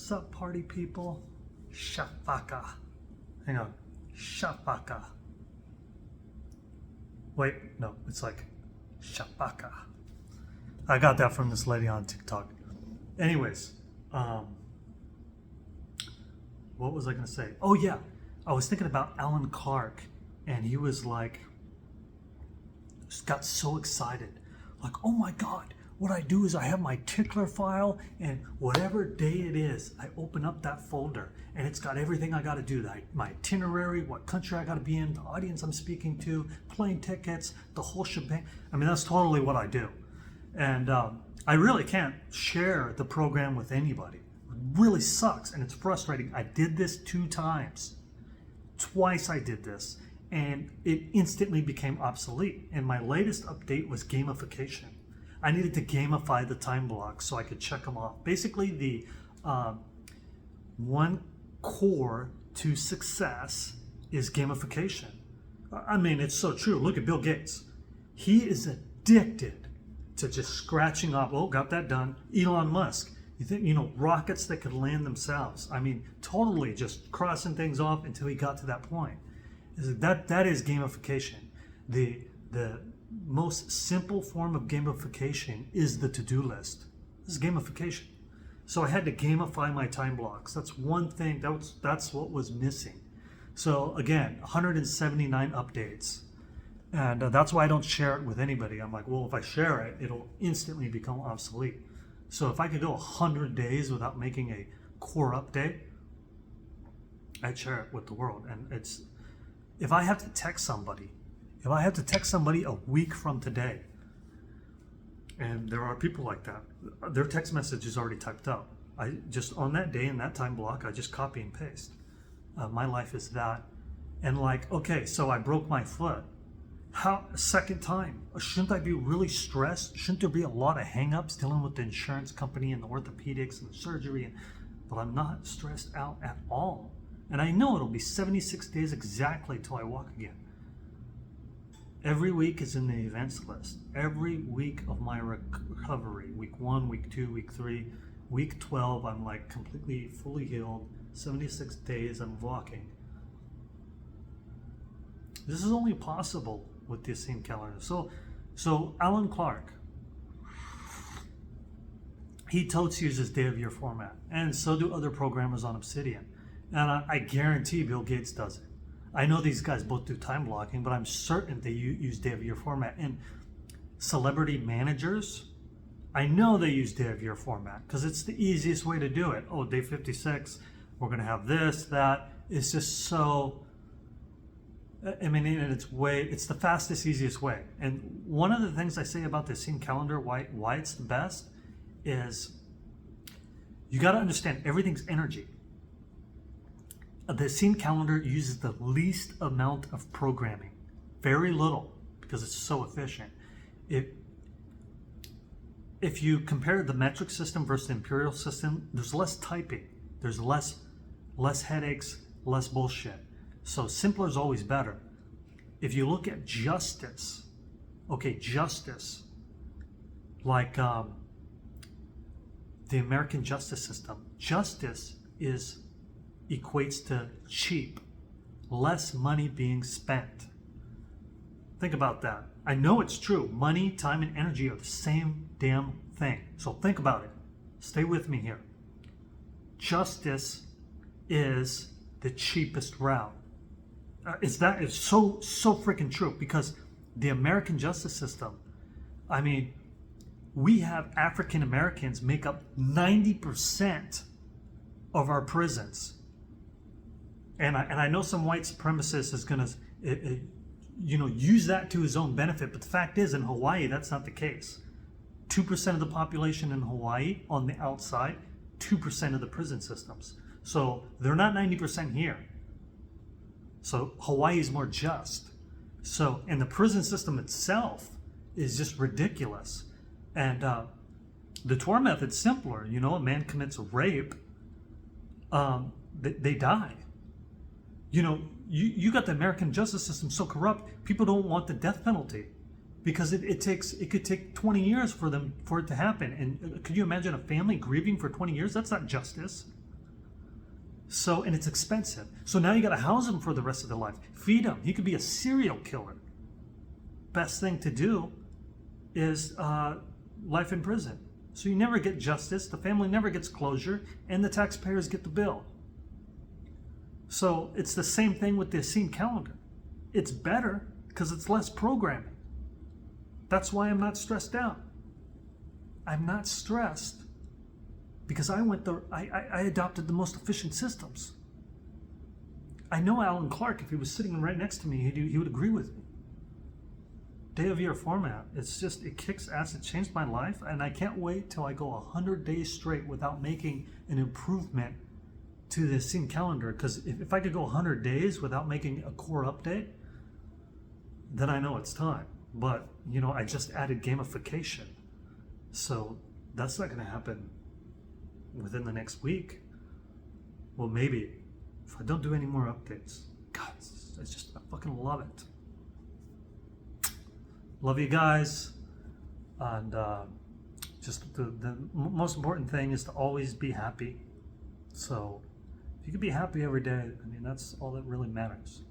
What's up, party people? Shafaka. Hang on. Shafaka. Wait, no, it's like Shafaka. I got that from this lady on TikTok. Anyways, what was I going to say? Oh, yeah. I was thinking about Alan Clark, and he was like, just got so excited. Like, oh my God, what I do is I have my tickler file, and whatever day it is, I open up that folder, and it's got everything I got to do. My itinerary, what country I got to be in, the audience I'm speaking to, plane tickets, the whole shebang. I mean, that's totally what I do. And I really can't share the program with anybody. It really sucks, and it's frustrating. I did this 2 times. Twice I did this, and it instantly became obsolete. And my latest update was gamification. I needed to gamify the time blocks so I could check them off. Basically, the one core to success is gamification. I mean, it's so true. Look at Bill Gates. He is addicted to just scratching off. Oh, got that done. Elon Musk. You think, rockets that could land themselves. I mean, totally just crossing things off until he got to that point. That is gamification. The most simple form of gamification is the to-do list. This is gamification. So I had to gamify my time blocks. That's one thing. That's what was missing. So again, 179 updates. And that's why I don't share it with anybody. I'm like, well, if I share it, it'll instantly become obsolete. So if I could go 100 days without making a core update, I'd share it with the world. And if I have to text somebody a week from today, and there are people like that, their text message is already typed out. I just, on that day in that time block, I just copy and paste. My life is that. And like, okay, so I broke my foot. How, second time, shouldn't I be really stressed? Shouldn't there be a lot of hang-ups dealing with the insurance company and the orthopedics and the surgery? But I'm not stressed out at all. And I know it'll be 76 days exactly till I walk again. Every week is in the events list. Every week of my recovery, week 1, week 2, week 3, week 12, I'm like completely fully healed. 76 days I'm walking. This is only possible with the same calendar. So Alan Clark, he totes uses day of year format, and so do other programmers on Obsidian. And I guarantee Bill Gates does it. I know these guys both do time blocking, but I'm certain they use day of year format. And celebrity managers, I know they use day of year format because it's the easiest way to do it. Oh, day 56, we're going to have this, that. It's just so, I mean, and it's the fastest, easiest way. And one of the things I say about the scene calendar, why it's the best, is you got to understand everything's energy. The scene calendar uses the least amount of programming, very little, because it's so efficient. If you compare the metric system versus the imperial system, there's less typing, there's less headaches, less bullshit. So simpler is always better. If you look at justice, like the American justice system, justice equates to cheap, less money being spent. Think about that. I know it's true. Money, time, and energy are the same damn thing. So think about it. Stay with me here. Justice is the cheapest route. It's so freaking true, because the American justice system, I mean, we have African Americans make up 90% of our prisons. And I know some white supremacist is going to, use that to his own benefit. But the fact is, in Hawaii, that's not the case. 2% of the population in Hawaii on the outside, 2% of the prison systems. So they're not 90% here. So Hawaii is more just. So, and the prison system itself is just ridiculous. And the Torah method's simpler. A man commits a rape, they die. You got the American justice system so corrupt, people don't want the death penalty because it could take 20 years for it to happen. And could you imagine a family grieving for 20 years? That's not justice. So, and it's expensive. So now you got to house him for the rest of their life. Feed him. He could be a serial killer. Best thing to do is life in prison. So you never get justice, the family never gets closure, and the taxpayers get the bill. So it's the same thing with the scene calendar. It's better because it's less programming. That's why I'm not stressed out. I'm not stressed because I adopted the most efficient systems. I know Alan Clark, if he was sitting right next to me, he would agree with me. Day of year format, it kicks ass. It changed my life, and I can't wait till I go 100 days straight without making an improvement to the scene calendar. Because if I could go 100 days without making a core update, then I know it's time. But, I just added gamification. So that's not going to happen within the next week. Well, maybe if I don't do any more updates. God, I fucking love it. Love you guys. And just the most important thing is to always be happy. So if you can be happy every day, that's all that really matters.